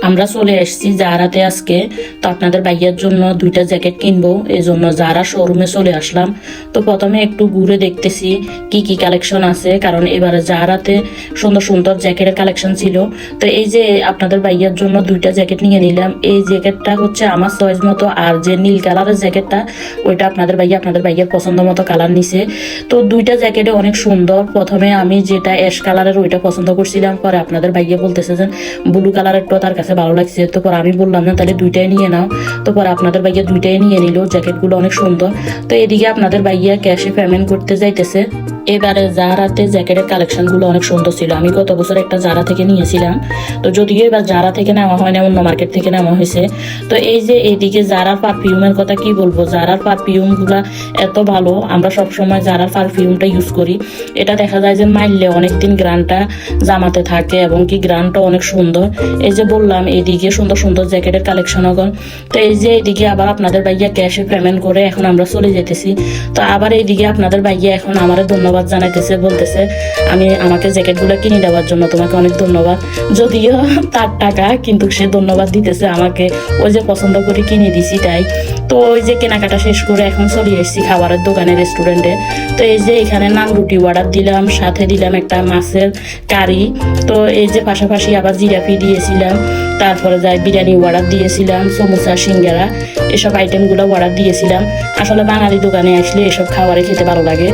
আমরা চলে এসেছি জারাতে আজকে। তো আপনাদের ভাইয়ার জন্য দুইটা জ্যাকেট কিনবো, এই জন্য জারা শোরুমে চলে আসলাম। তো প্রথমে একটু ঘুরে দেখতেছি কি কি কালেকশন আছে, কারণ এবারে জারাতে সুন্দর সুন্দর জ্যাকেটের কালেকশন ছিল। তো এই যে আপনাদের ভাইয়ার জন্য দুইটা জ্যাকেট নিয়ে নিলাম। এই জ্যাকেটটা হচ্ছে আমার চয়েস মতো, আর যে নীল কালারের জ্যাকেটটা ওইটা আপনাদের ভাইয়ার পছন্দ মতো কালার নিছে। তো দুইটা জ্যাকেটে অনেক সুন্দর। প্রথমে আমি যেটা অ্যাশ কালারের ওইটা পছন্দ করছিলাম, পরে আপনাদের ভাইয়া বলতেছে যে ব্লু কালারেরটা তার কাছে ভালো লাগছে। তো পরে আমি বললাম না তাহলে দুইটাই নিয়ে নাও। তো পরে আপনাদের ভাইয়া দুইটাই নিয়ে নিল। জ্যাকেটগুলো অনেক সুন্দর। তো এদিকে আপনাদের ভাইয়া ক্যাশে পেমেন্ট করতে যাইতেছে। এবারে জারাতে জ্যাকেটের কালেকশনগুলো অনেক সুন্দর ছিল। আমি গত বছর একটা জারা থেকে নিয়েছিলাম, তো যদিও এবার জারা থেকে নেওয়া হয় না, অন্য মার্কেট থেকে নেওয়া হয়েছে। তো এই যে এইদিকে জারার পারফিউমের কথা কি বলবো, জারার পারফিউমগুলা এত ভালো। আমরা সবসময় জারার পারফিউমটা ইউজ করি। এটা দেখা যায় যে মাইললে অনেকদিন গ্রানটা জামাতে থাকে এবং কি গ্রানটা অনেক সুন্দর। এই যে বললাম এইদিকে সুন্দর সুন্দর জ্যাকেটের কালেকশন এখন। তো এই যে এইদিকে আবার আপনাদের ভাইয়া ক্যাশে পেমেন্ট করে এখন আমরা চলে যেতেছি। তো আবার এইদিকে আপনাদের ভাইয়া এখন আমারে ধন্যবাদ জানাইতেছে, বলতেছে আমাকে জ্যাকেটগুলো কিনে দেওয়ার জন্য তোমাকে অনেক ধন্যবাদ। যদিও তার টাকা, কিন্তু সে ধন্যবাদ দিতেছে আমাকে, ওই যে পছন্দ করে কিনে দিছি তাই। তো ওই যে কেনাকাটা শেষ করে এখন চলে এসেছি খাবারের দোকানে, রেস্টুরেন্টে। তো এই যে এখানে নান রুটি অর্ডার দিলাম, সাথে দিলাম একটা মাছের কারি। তো এই যে পাশাপাশি আবার জিরাপি দিয়েছিলাম, তারপরে যাই বিরিয়ানি অর্ডার দিয়েছিলাম, সমোসা সিঙ্গারা এসব আইটেমগুলো অর্ডার দিয়েছিলাম। আসলে বাঙালি দোকানে আসলে এসব খাবারই খেতে ভালো লাগে।